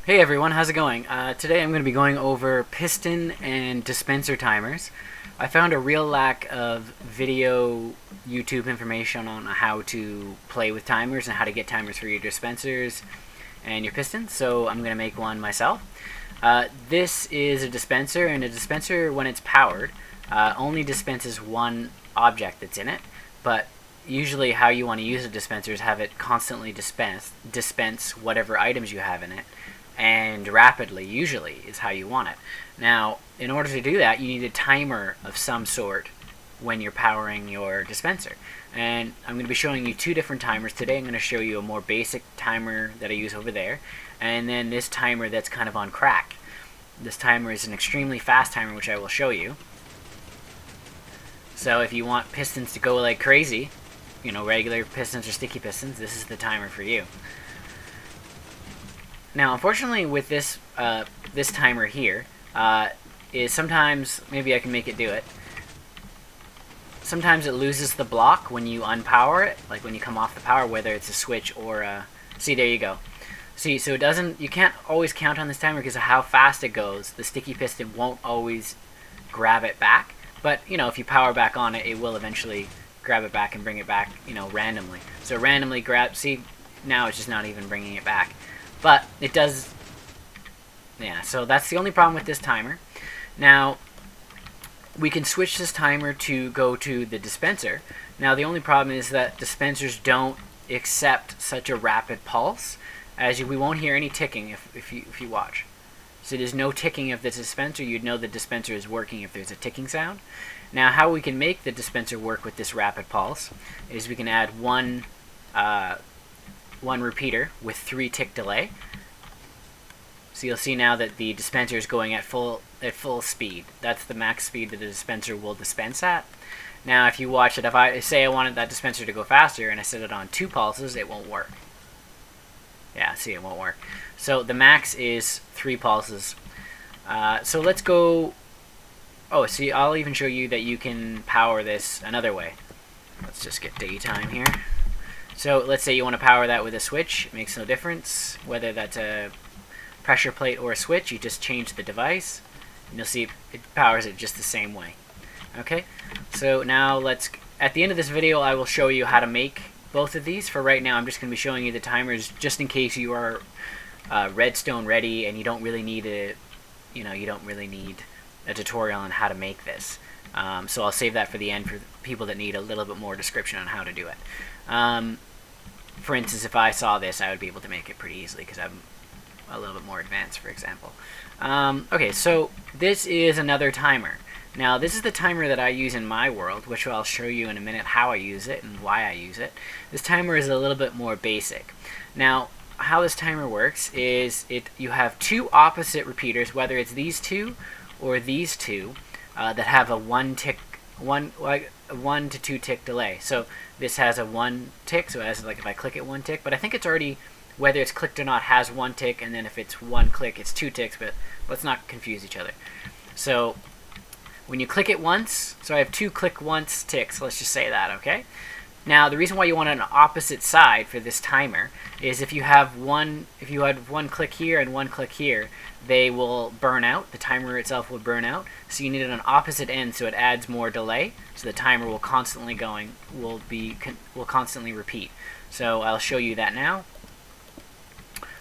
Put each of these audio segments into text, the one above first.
Hey everyone, how's it going? Today I'm going to be going over piston and dispenser timers. I found a real lack of video YouTube information on how to play with timers and how to get timers for your dispensers and your pistons, so I'm going to make one myself. This is a dispenser, and a dispenser, when it's powered, only dispenses one object that's in it, but usually how you want to use a dispenser is have it constantly dispense whatever items you have in it, and rapidly, usually, is how you want it. Now, in order to do that, you need a timer of some sort when you're powering your dispenser. And I'm going to be showing you two different timers. Today I'm going to show you a more basic timer that I use over there, and then this timer that's kind of on crack. This timer is an extremely fast timer, which I will show you. So if you want pistons to go like crazy, you know, regular pistons or sticky pistons, this is the timer for you. Now, unfortunately, with this this timer here, is sometimes, maybe I can make it do it. Sometimes it loses the block when you unpower it, like when you come off the power, whether it's a switch or a... See, there you go. See, so it doesn't... You can't always count on this timer because of how fast it goes. The sticky piston won't always grab it back, but, you know, if you power back on it, it will eventually grab it back and bring it back, you know, randomly. So randomly grab... See, now it's just not even bringing it back. But it does, yeah, so that's the only problem with this timer. Now, we can switch this timer to go to the dispenser. Now, the only problem is that dispensers don't accept such a rapid pulse. We won't hear any ticking if you watch. So there's no ticking of the dispenser. You'd know the dispenser is working if there's a ticking sound. Now, how we can make the dispenser work with this rapid pulse is we can add one repeater with 3 tick delay. So you'll see now that the dispenser is going at full speed. That's the max speed that the dispenser will dispense at. Now if you watch it, if I say I wanted that dispenser to go faster and I set it on 2 pulses, it won't work. Yeah, see, it won't work. So the max is 3 pulses. So let's go... Oh, see, I'll even show you that you can power this another way. Let's just get daytime here. So let's say you want to power that with a switch. It makes no difference whether that's a pressure plate or a switch. You just change the device, and you'll see it powers it just the same way. Okay, so now at the end of this video, I will show you how to make both of these. For right now, I'm just going to be showing you the timers just in case you are redstone ready and you don't really need a tutorial on how to make this. So I'll save that for the end for people that need a little bit more description on how to do it. For instance, if I saw this, I would be able to make it pretty easily because I'm a little bit more advanced, for example. Okay, so this is another timer. Now, this is the timer that I use in my world, which I'll show you in a minute how I use it and why I use it. This timer is a little bit more basic. Now, how this timer works is you have 2 opposite repeaters, whether it's these 2 or these 2, that have a 1 to 2 tick delay. So this has a 1 tick, so as like if I click it 1 tick, but I think it's already, whether it's clicked or not, has 1 tick, and then if it's 1 click, it's 2 ticks, but let's not confuse each other. So when you click it once, so I have 2 click once ticks, let's just say that, okay? Now, the reason why you want an opposite side for this timer is if you had one click here and 1 click here, they will burn out. The timer itself will burn out. So you need it on opposite ends, so it adds more delay. So the timer will constantly will constantly repeat. So I'll show you that now.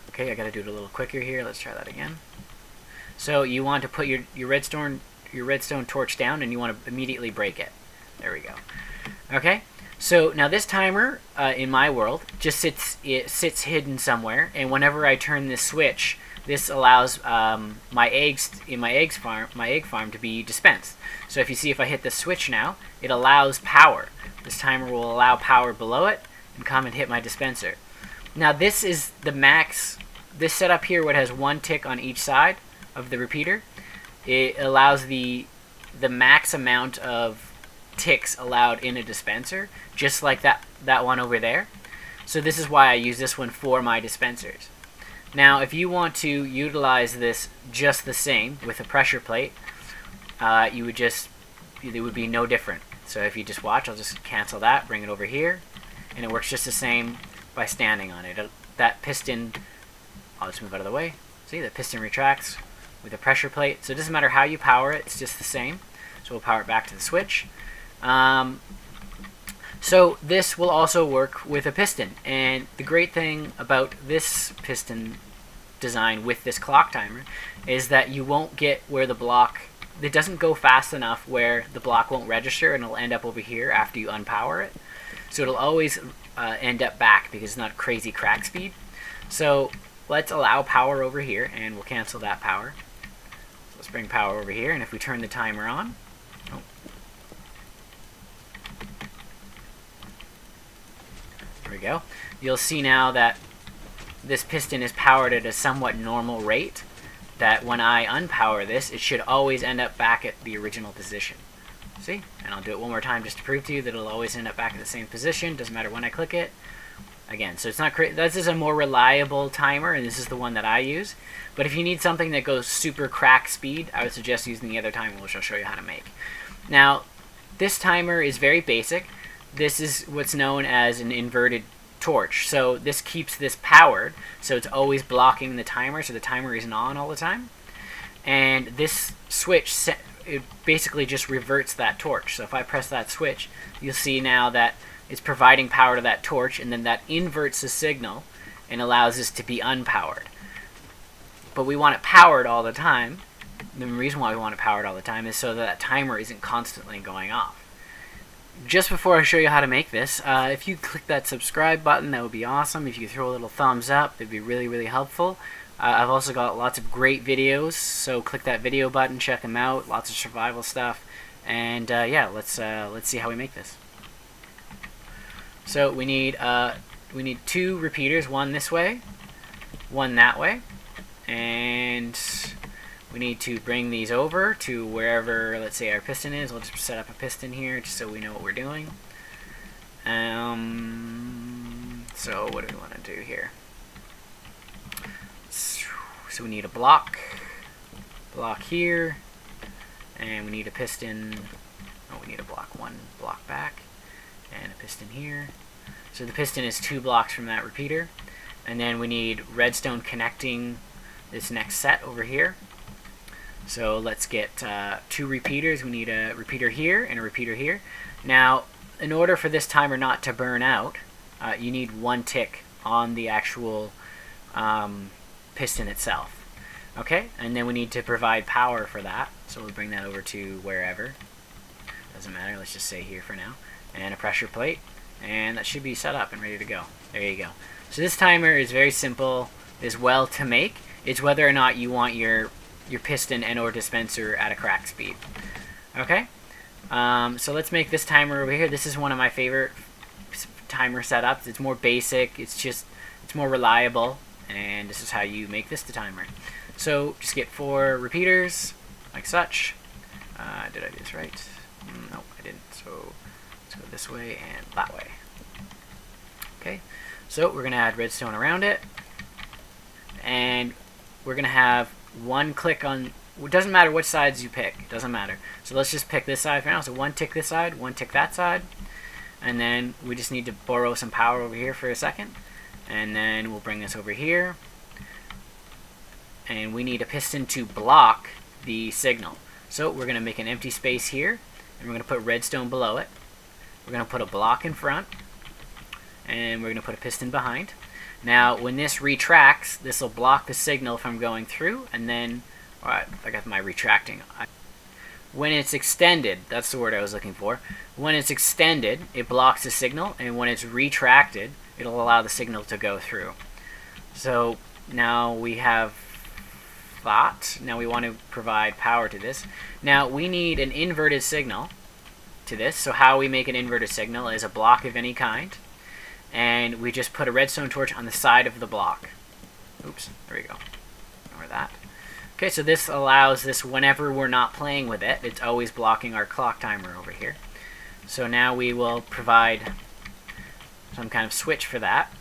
Okay, I got to do it a little quicker here. Let's try that again. So you want to put your redstone torch down, and you want to immediately break it. There we go. Okay. So now this timer, in my world, just sits hidden somewhere, and whenever I turn this switch, this allows my eggs in my egg farm to be dispensed. So if you see, if I hit the switch now, it allows power. This timer will allow power below it and come and hit my dispenser. Now this is the max. This setup here, where it has 1 tick on each side of the repeater, it allows the max amount of ticks allowed in a dispenser, just like that one over there. So this is why I use this one for my dispensers. Now, if you want to utilize this just the same with a pressure plate, it would be no different. So if you just watch, I'll just cancel that, bring it over here, and it works just the same by standing on it. That piston, I'll just move out of the way. See, the piston retracts with a pressure plate. So it doesn't matter how you power it, it's just the same. So we'll power it back to the switch. So this will also work with a piston. And the great thing about this piston design with this clock timer is that you won't get where the block, it doesn't go fast enough where the block won't register and it'll end up over here after you unpower it. So it'll always end up back because it's not crazy crack speed. So let's allow power over here and we'll cancel that power. So let's bring power over here, and if we turn the timer on, there we go. You'll see now that this piston is powered at a somewhat normal rate, that when I unpower this, it should always end up back at the original position. See? And I'll do it one more time just to prove to you that it'll always end up back at the same position, doesn't matter when I click it. Again, so it's not this is a more reliable timer, and this is the one that I use. But if you need something that goes super crack speed, I would suggest using the other timer, which I'll show you how to make. Now, this timer is very basic. This is what's known as an inverted torch. So this keeps this powered, so it's always blocking the timer, so the timer isn't on all the time. And this switch, it basically just reverts that torch. So if I press that switch, you'll see now that it's providing power to that torch, and then that inverts the signal and allows this to be unpowered. But we want it powered all the time. The reason why we want it powered all the time is so that timer isn't constantly going off. Just before I show you how to make this, if you click that subscribe button, that would be awesome. If you could throw a little thumbs up, it'd be really, really helpful. I've also got lots of great videos, so click that video button, check them out. Lots of survival stuff, and yeah, let's see how we make this. So we need 2 repeaters, one this way, one that way, and we need to bring these over to wherever, let's say, our piston is. We'll just set up a piston here just so we know what we're doing. So what do we want to do here? So we need a block here, and we need a piston. Oh, we need a block, one block back, and a piston here. So the piston is 2 blocks from that repeater, and then we need redstone connecting this next set over here. So let's get 2 repeaters. We need a repeater here and a repeater here. Now, in order for this timer not to burn out, you need 1 tick on the actual piston itself. Okay, and then we need to provide power for that. So we'll bring that over to wherever. Doesn't matter, let's just say here for now. And a pressure plate, and that should be set up and ready to go. There you go. So this timer is very simple as well to make. It's whether or not you want your piston and or dispenser at a crack speed. Okay, so let's make this timer over here. This is one of my favorite timer setups. It's more basic, it's more reliable, and this is how you make this the timer. So just get 4 repeaters like such. Did I do this right? No, I didn't. So let's go this way and that way. Okay, so we're gonna add redstone around it, and we're gonna have 1 click on. It doesn't matter which sides you pick. It doesn't matter. So let's just pick this side for now. So 1 tick this side, 1 tick that side, and then we just need to borrow some power over here for a second, and then we'll bring this over here, and we need a piston to block the signal. So we're going to make an empty space here, and we're going to put redstone below it. We're going to put a block in front, and we're going to put a piston behind. Now, when this retracts, this will block the signal from going through, and then, alright, I got my retracting. When it's extended, that's the word I was looking for. When it's extended, it blocks the signal, and when it's retracted, it'll allow the signal to go through. So now we have that. Now we want to provide power to this. Now we need an inverted signal to this. So how we make an inverted signal is a block of any kind, and we just put a redstone torch on the side of the block. Oops, there we go. Ignore that. Okay, so this allows this whenever we're not playing with it, it's always blocking our clock timer over here. So now we will provide some kind of switch for that.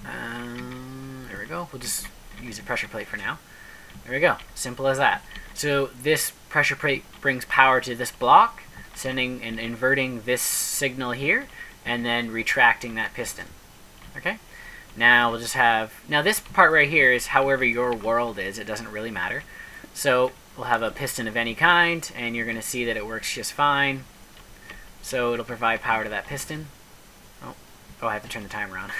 There we go. We'll just use a pressure plate for now. There we go. Simple as that. So this pressure plate brings power to this block, sending and inverting this signal here, and then retracting that piston. Okay? Now we'll just have, now this part right here is however your world is. It doesn't really matter. So we'll have a piston of any kind, and you're going to see that it works just fine. So it'll provide power to that piston. Oh, I have to turn the timer on.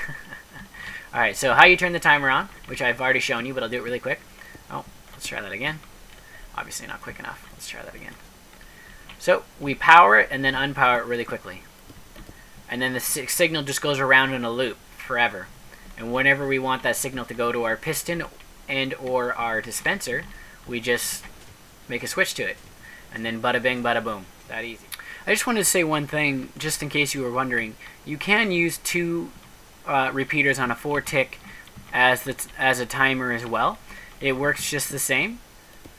Alright, so how you turn the timer on, which I've already shown you, but I'll do it really quick. Oh, let's try that again. Obviously not quick enough. Let's try that again. So we power it and then unpower it really quickly. And then the signal just goes around in a loop forever. And whenever we want that signal to go to our piston and or our dispenser, we just make a switch to it. And then bada bing, bada boom. That easy. I just wanted to say one thing, just in case you were wondering. You can use 2 repeaters on a 4-tick as a timer as well. It works just the same.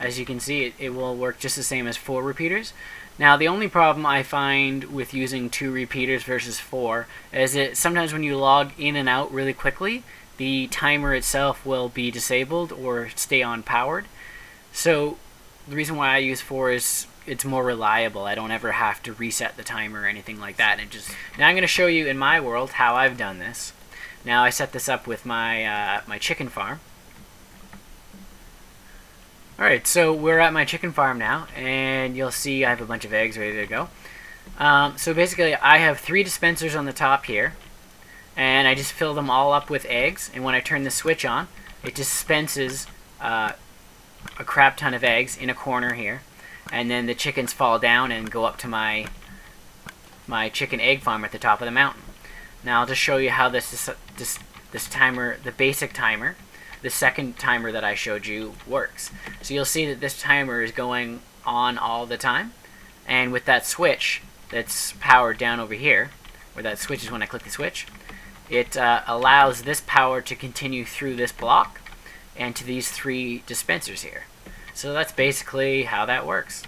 As you can see, it will work just the same as 4 repeaters. Now, the only problem I find with using 2 repeaters versus 4 is that sometimes when you log in and out really quickly, the timer itself will be disabled or stay on powered. So the reason why I use 4 is it's more reliable. I don't ever have to reset the timer or anything like that. Now I'm going to show you in my world how I've done this. Now I set this up with my my chicken farm. Alright, so we're at my chicken farm now, and you'll see I have a bunch of eggs ready to go. So basically I have 3 dispensers on the top here, and I just fill them all up with eggs, and when I turn the switch on, it dispenses a crap ton of eggs in a corner here, and then the chickens fall down and go up to my chicken egg farm at the top of the mountain. Now I'll just show you how this timer, the basic timer, the second timer that I showed you, works. So you'll see that this timer is going on all the time, and with that switch that's powered down over here, where that switch is when I click the switch, it allows this power to continue through this block and to these 3 dispensers here. So that's basically how that works.